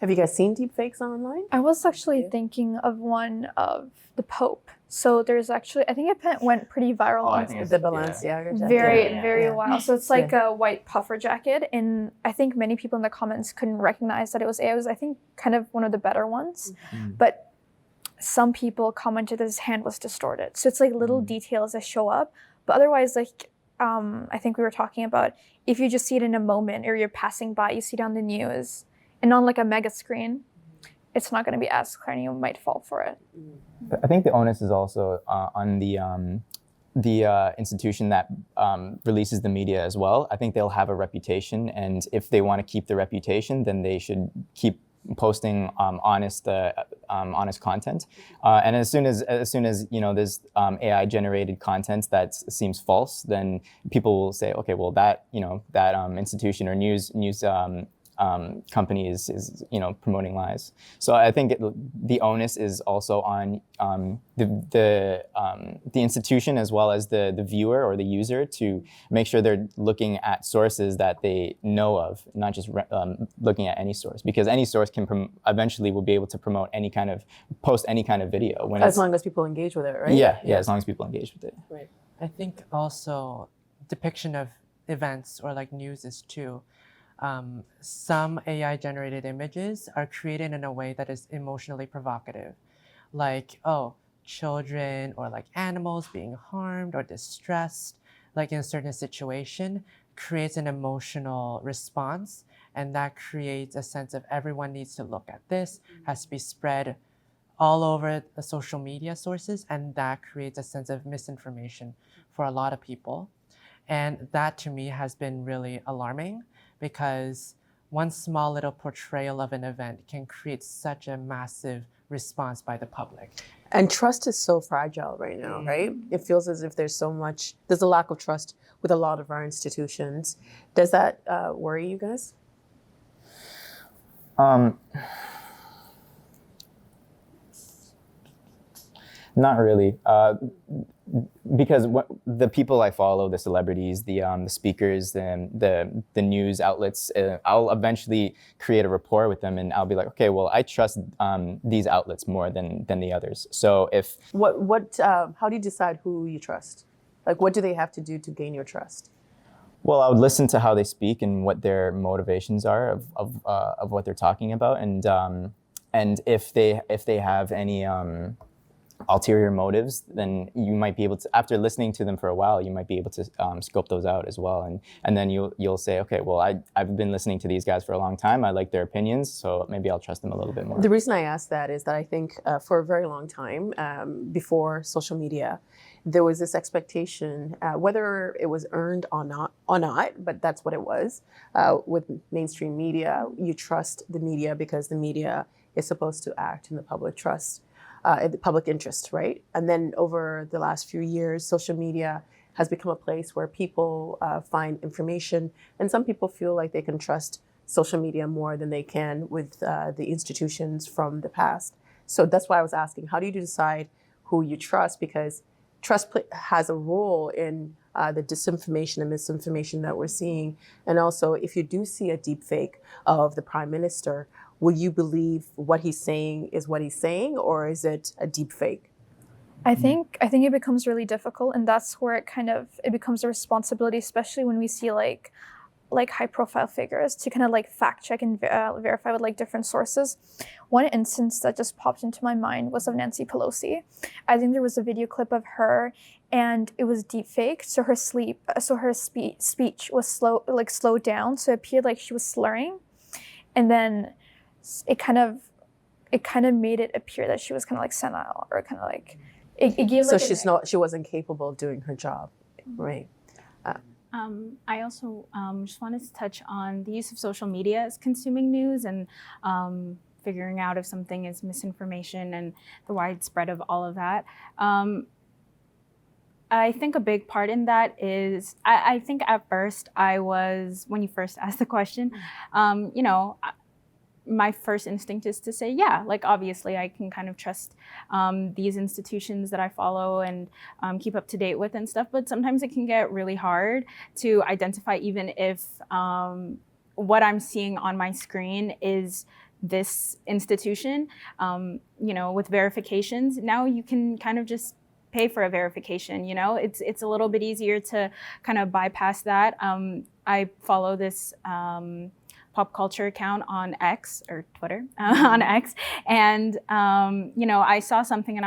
Have you guys seen deep fakes online? I was actually thinking of one of the Pope. So there's actually, I think it went pretty viral I on think The Balenciaga jacket. very Yeah. wild. So it's like a white puffer jacket, and I think many people in the comments couldn't recognize that it was AI. It was, I think, kind of one of the better ones. But some people commented that his hand was distorted. So it's like little details that show up. But otherwise, like I think we were talking about, if you just see it in a moment or you're passing by, you see it on the news and on like a mega screen, it's not going to be as clear and you might fall for it. I think the onus is also on the institution that releases the media as well. I think they'll have a reputation, and if they want to keep the reputation, then they should keep posting honest content. And as soon as there's AI generated content that seems false, then people will say, okay, well that institution or news company is promoting lies. So I think the onus is also on the institution as well as the viewer or the user to make sure they're looking at sources that they know of, not just looking at any source, because any source can eventually will be able to post any kind of video as long as people engage with it, right? Yeah, as long as people engage with it. Right. I think also depiction of events or like news is too. Some AI generated images are created in a way that is emotionally provocative, like, children or like animals being harmed or distressed, like in a certain situation, creates an emotional response. And that creates a sense of everyone needs to look at this, has to be spread all over the social media sources. And that creates a sense of misinformation for a lot of people. And that to me has been really alarming, because one small little portrayal of an event can create such a massive response by the public. And trust is so fragile right now, right? It feels as if there's a lack of trust with a lot of our institutions. Does that worry you guys? Not really, because the people I follow, the celebrities, the speakers, the news outlets, I'll eventually create a rapport with them, and I'll be like, okay, well, I trust these outlets more than the others. So if how do you decide who you trust? Like, what do they have to do to gain your trust? Well, I would listen to how they speak and what their motivations are of what they're talking about, and if they have any ulterior motives, then you might be able to, after listening to them for a while, you might be able to scope those out as well, and then you'll say, okay, well, I've been listening to these guys for a long time. I like their opinions, so maybe I'll trust them a little bit more. The reason I ask that is that I think for a very long time, before social media, there was this expectation, whether it was earned or not, but that's what it was. With mainstream media, you trust the media because the media is supposed to act in the public trust. In the public interest, right? And then over the last few years, social media has become a place where people find information, and some people feel like they can trust social media more than they can with the institutions from the past. So that's why I was asking, how do you decide who you trust? Because trust has a role in the disinformation and misinformation that we're seeing. And also, if you do see a deep fake of the prime minister, will you believe what he's saying is what he's saying, or is it a deep fake? I think it becomes really difficult, and that's where it becomes a responsibility, especially when we see like high profile figures, to kind of like fact check and verify with like different sources. One instance that just popped into my mind was of Nancy Pelosi. I think there was a video clip of her, and it was deep fake, so her speech was slowed down, so it appeared like she was slurring, and then it kind of made it appear that she was kind of like senile, or kind of like it gave. So she wasn't capable of doing her job, right? I also just wanted to touch on the use of social media as consuming news, and figuring out if something is misinformation and the widespread of all of that. I think a big part in that is, I think at first when you first asked the question, my first instinct is to say, yeah, like obviously I can kind of trust these institutions that I follow and keep up to date with and stuff, but sometimes it can get really hard to identify, even if what I'm seeing on my screen is this institution, with verifications. Now you can kind of just pay for a verification. It's a little bit easier to kind of bypass that. I follow this pop culture account on X, or Twitter, on X, and I saw something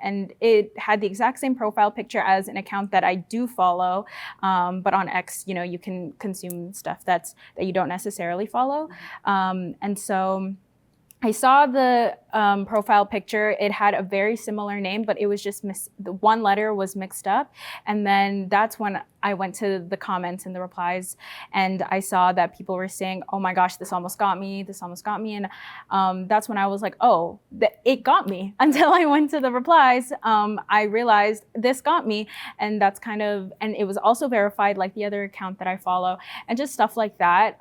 and it had the exact same profile picture as an account that I do follow, but on X, you can consume stuff that you don't necessarily follow, and so I saw the profile picture. It had a very similar name, but it was just the one letter was mixed up. And then that's when I went to the comments and the replies, and I saw that people were saying, "Oh my gosh, this almost got me. This almost got me." And that's when I was like, "Oh, it got me." Until I went to the replies, I realized this got me, and and it was also verified like the other account that I follow, and just stuff like that.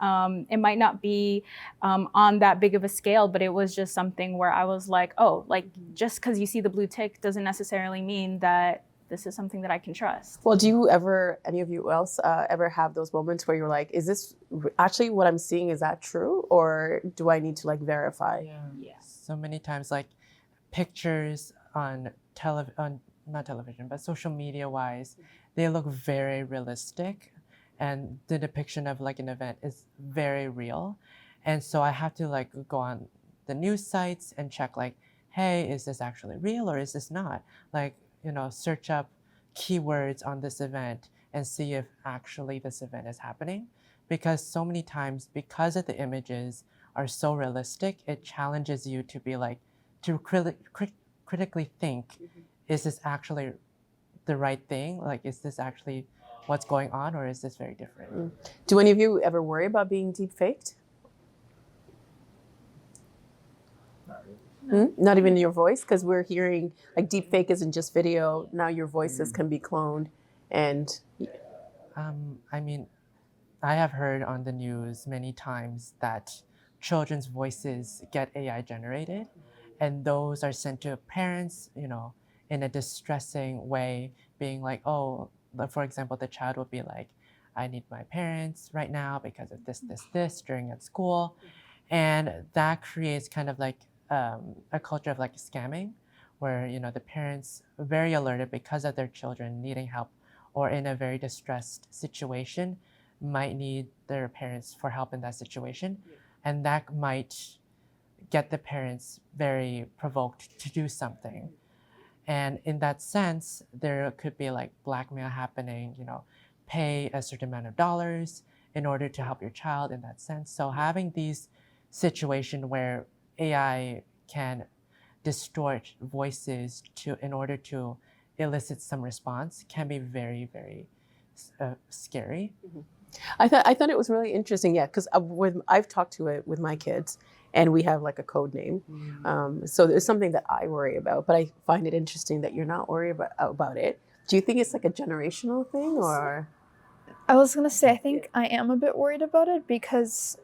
It might not be on that big of a scale, but it was just something where I was like, "Oh, like just because you see the blue tick doesn't necessarily mean that this is something that I can trust." Well, do you any of you else, ever have those moments where you're like, is this actually what I'm seeing? Is that true? Or do I need to like verify? Yeah. So many times, like pictures on not television, but social media wise, they look very realistic, and the depiction of like an event is very real. And so I have to like go on the news sites and check like, hey, is this actually real or is this not? Like, search up keywords on this event and see if actually this event is happening. Because so many times, because of the images are so realistic, it challenges you to be like, to critically think, is this actually the right thing? Like, is this actually what's going on, or is this very different? Do any of you ever worry about being deep faked? Not even your voice? Because we're hearing like deep fake isn't just video. Now your voices can be cloned. And I mean, I have heard on the news many times that children's voices get AI generated, and those are sent to parents, in a distressing way, being like, oh, for example, the child will be like, I need my parents right now because of this during at school. And that creates kind of like a culture of like scamming, where the parents are very alerted because of their children needing help or in a very distressed situation, might need their parents for help in that situation, and that might get the parents very provoked to do something. And in that sense, there could be like blackmail happening, pay a certain amount of dollars in order to help your child in that sense. So having these situations where AI can distort voices in order to elicit some response can be very, very scary. I thought it was really interesting, yeah, because I've talked to it with my kids, and we have like a code name. So it's something that I worry about, but I find it interesting that you're not worried about it. Do you think it's like a generational thing, or? I was gonna say, I think I am a bit worried about it because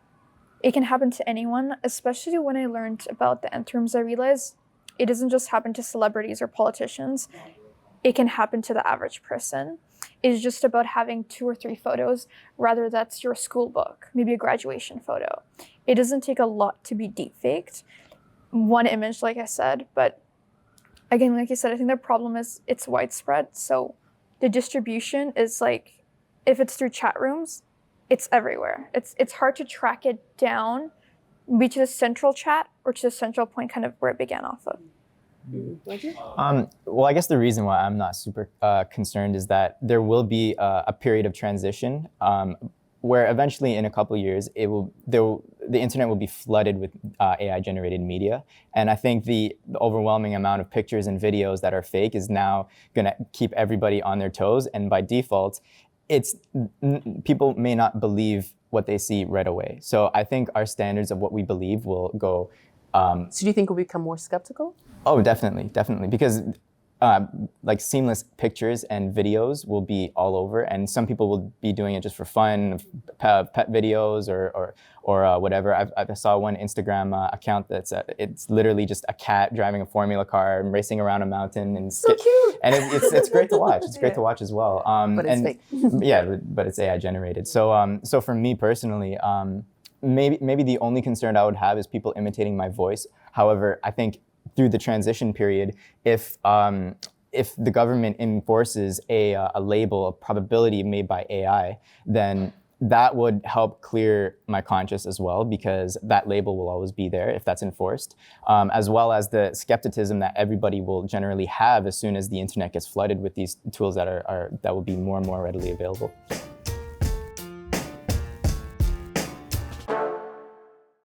it can happen to anyone, especially when I learned about the nth rooms. I realized it doesn't just happen to celebrities or politicians. It can happen to the average person. It's just about having 2 or 3 photos, rather that's your school book, maybe a graduation photo. It doesn't take a lot to be deep faked. One image, like I said, but again, like you said, I think the problem is it's widespread. So the distribution is like, if it's through chat rooms, it's everywhere. It's hard to track it down, be to the central chat or to the central point, kind of where it began off of. Well, I guess the reason why I'm not super concerned is that there will be a period of transition where eventually, in a couple of years, the internet will be flooded with AI-generated media, and I think the overwhelming amount of pictures and videos that are fake is now going to keep everybody on their toes, and by default, people may not believe what they see right away. So I think our standards of what we believe will go. So do you think we'll become more skeptical? Oh, definitely, because like seamless pictures and videos will be all over, and some people will be doing it just for fun, pet videos or whatever. I saw one Instagram account that's it's literally just a cat driving a Formula car and racing around a mountain, and So cute. and it's great to watch. It's great to watch as well. But it's fake. Yeah, but it's AI generated. So for me personally, maybe the only concern I would have is people imitating my voice. However, I think through the transition period, if the government enforces a label, a probability made by AI, then that would help clear my conscience as well, because that label will always be there if that's enforced, as well as the skepticism that everybody will generally have as soon as the internet gets flooded with these tools that will be more and more readily available.